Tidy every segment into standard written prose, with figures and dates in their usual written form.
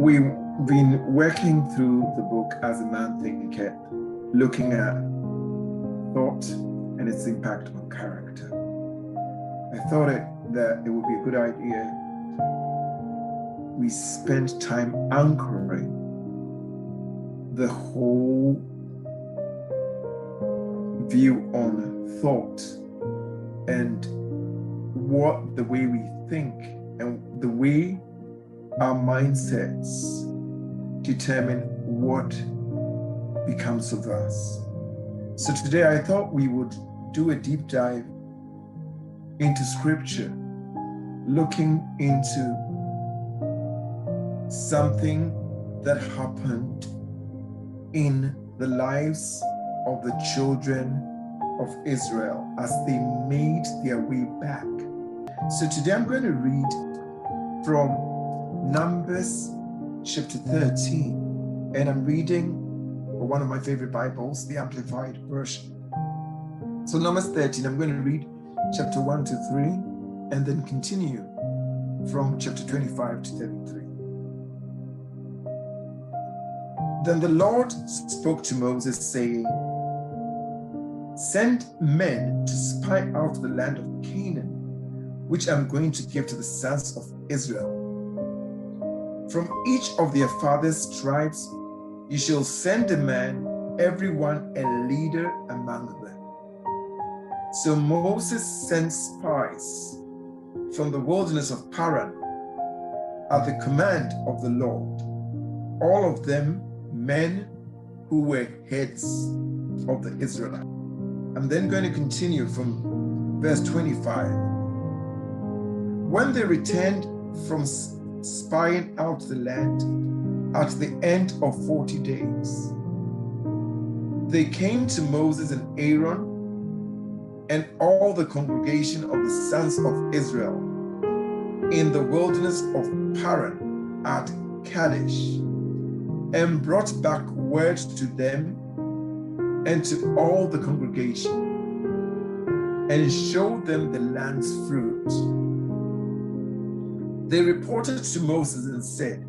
We've been working through the book As a Man Thinketh, looking at thought and its impact on character. I thought that it would be a good idea we spend time anchoring the whole view on thought and what the way we think and the way our mindsets determine what becomes of us. So today I thought we would do a deep dive into scripture, looking into something that happened in the lives of the children of Israel as they made their way back. So today I'm going to read from Numbers chapter 13, and I'm reading one of my favorite Bibles, the Amplified Version. So Numbers 13, I'm going to read chapter 1 to 3, and then continue from chapter 25 to 33. Then the Lord spoke to Moses, saying, "Send men to spy out the land of Canaan, which I'm going to give to the sons of Israel. From each of their fathers' tribes, you shall send a man, everyone a leader among them." So Moses sent spies from the wilderness of Paran at the command of the Lord, all of them men who were heads of the Israelites. I'm then going to continue from verse 25. When they returned from spying out the land at the end of 40 days, they came to Moses and Aaron and all the congregation of the sons of Israel in the wilderness of Paran at Kadesh, and brought back word to them and to all the congregation, and showed them the land's fruit. They reported to Moses and said,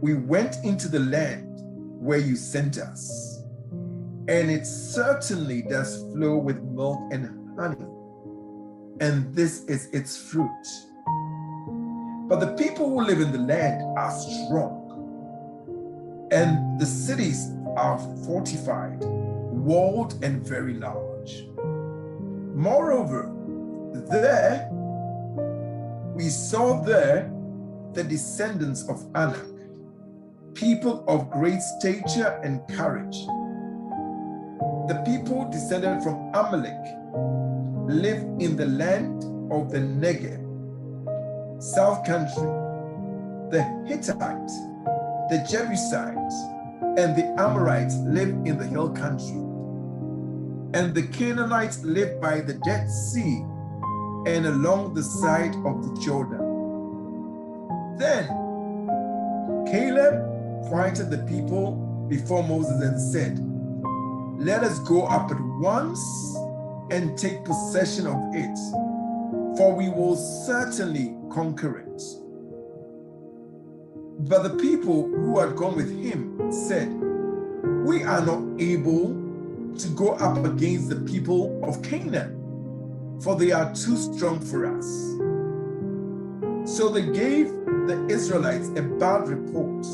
"We went into the land where you sent us, and it certainly does flow with milk and honey, and this is its fruit. But the people who live in the land are strong, and the cities are fortified, walled, and very large. Moreover, there we saw the descendants of Anak, people of great stature and courage. The people descended from Amalek live in the land of the Negev, south country. The Hittites, the Jebusites, and the Amorites live in the hill country. And the Canaanites live by the Dead Sea and along the side of the Jordan." Then Caleb quieted the people before Moses and said, "Let us go up at once and take possession of it, for we will certainly conquer it." But the people who had gone with him said, "We are not able to go up against the people of Canaan, for they are too strong for us." So they gave the Israelites a bad report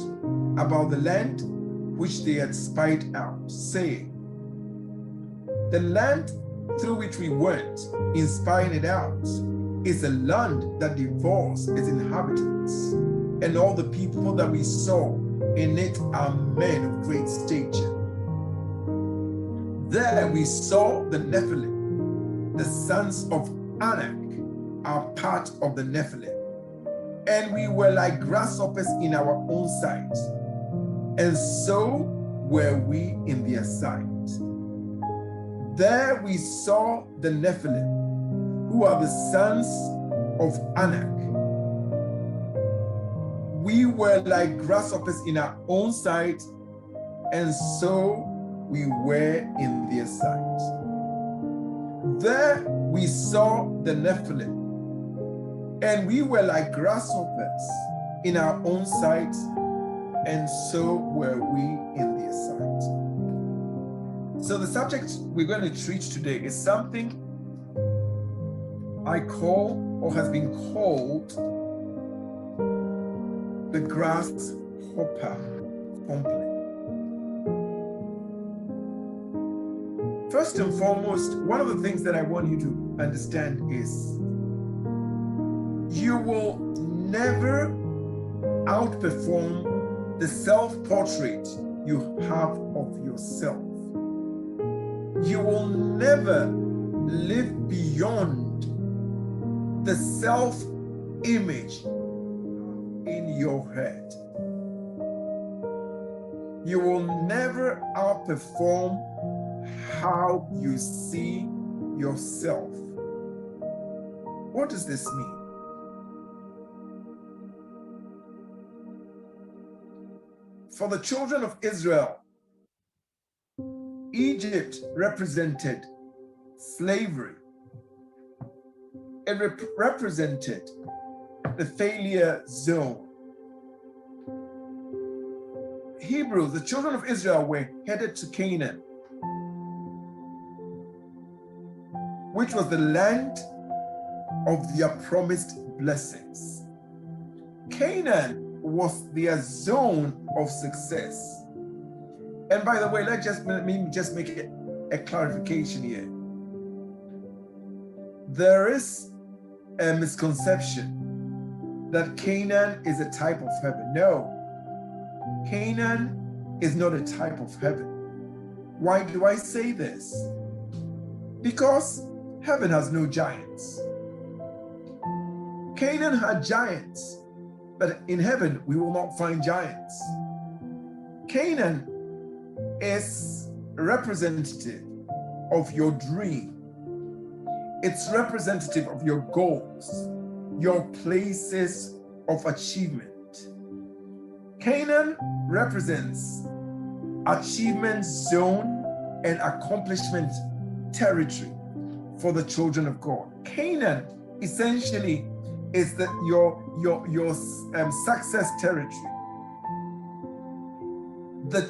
about the land which they had spied out, saying, "The land through which we went in spying it out is a land that devours its inhabitants, and all the people that we saw in it are men of great stature. There we saw the Nephilim, the sons of Anak are part of the Nephilim, and we were like grasshoppers in our own sight, and so were we in their sight. There we saw the Nephilim, who are the sons of Anak. We were like grasshoppers in our own sight, and so we were in their sight. There we saw the Nephilim, and we were like grasshoppers in our own sight, and so were we in their sight. So the subject we're going to treat today is something I call, or has been called, the grasshopper complex. First and foremost, one of the things that I want you to understand is you will never outperform the self-portrait you have of yourself. You will never live beyond the self-image in your head. You will never outperform how you see yourself. What does this mean? For the children of Israel, Egypt represented slavery. It represented the failure zone. Hebrews, the children of Israel, were headed to Canaan, which was the land of their promised blessings. Canaan was their zone of success. And by the way, let me just make a clarification here. There is a misconception that Canaan is a type of heaven. No, Canaan is not a type of heaven. Why do I say this? Because heaven has no giants. Canaan had giants, but in heaven we will not find giants. Canaan is representative of your dream. It's representative of your goals, your places of achievement. Canaan represents achievement zone and accomplishment territory for the children of God. Canaan essentially is your success territory. The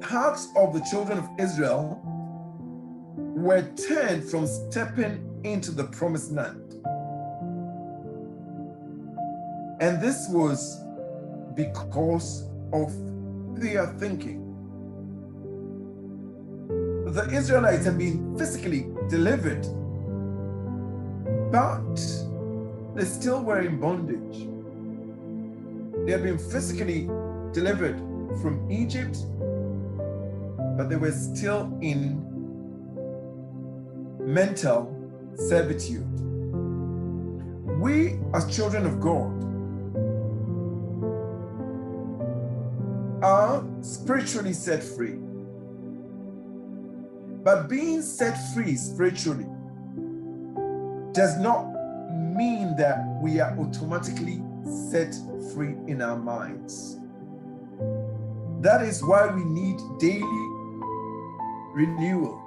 hearts of the children of Israel were turned from stepping into the promised land. And this was because of their thinking. The Israelites had been physically delivered, but they still were in bondage. They had been physically delivered from Egypt, but they were still in mental servitude. We, as children of God, are spiritually set free. But being set free spiritually does not mean that we are automatically set free in our minds. That is why we need daily renewal.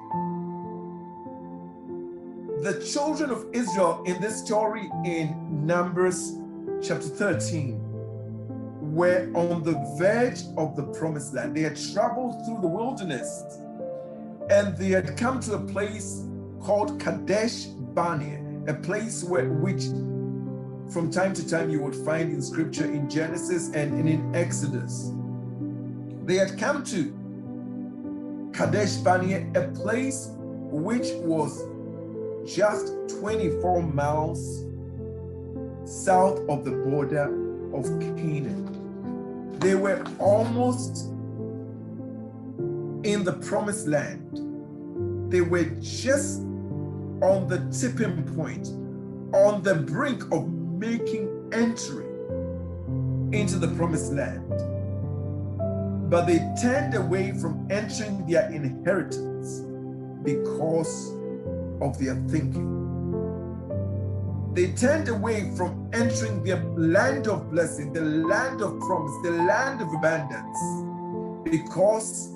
The children of Israel in this story in Numbers chapter 13 were on the verge of the promised land. They had traveled through the wilderness and they had come to a place called Kadesh Barnea, a place which from time to time you would find in scripture in Genesis and in Exodus. They had come to Kadesh Barnea, a place which was just 24 miles south of the border of Canaan. They were almost in the promised land. They were just on the tipping point, on the brink of making entry into the promised land. But they turned away from entering their inheritance because of their thinking. They turned away from entering the land of blessing, the land of promise, the land of abundance, because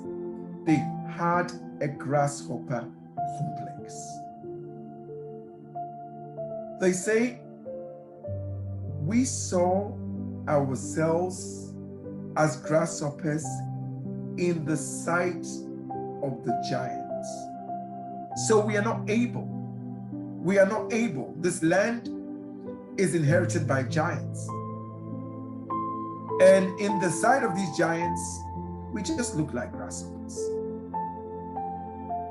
they had a grasshopper complex. They say, we saw ourselves as grasshoppers in the sight of the giants. So we are not able. We are not able. This land is inherited by giants. And in the sight of these giants, we just look like grasshoppers.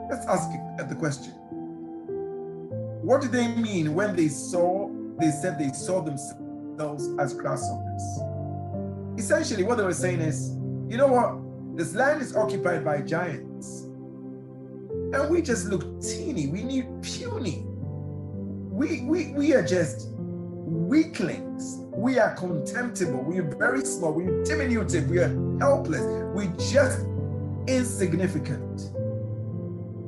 Let's ask the question. What did they mean when they said they saw themselves as grasshoppers? Essentially, what they were saying is, you know what? This land is occupied by giants. And we just look teeny. We need puny. We are just weaklings. We are contemptible. We are very small. We are diminutive. We are helpless. We just insignificant.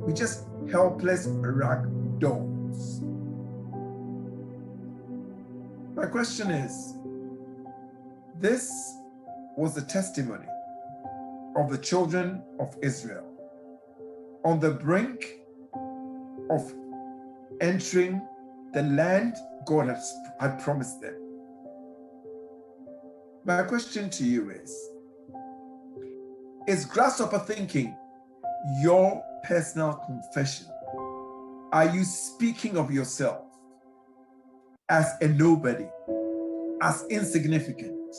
We just helpless rag dolls. My question is, this was the testimony of the children of Israel on the brink of entering the land God had promised them. My question to you is grasshopper thinking your personal confession? Are you speaking of yourself as a nobody, as insignificant,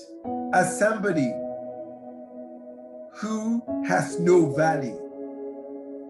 as somebody who has no value?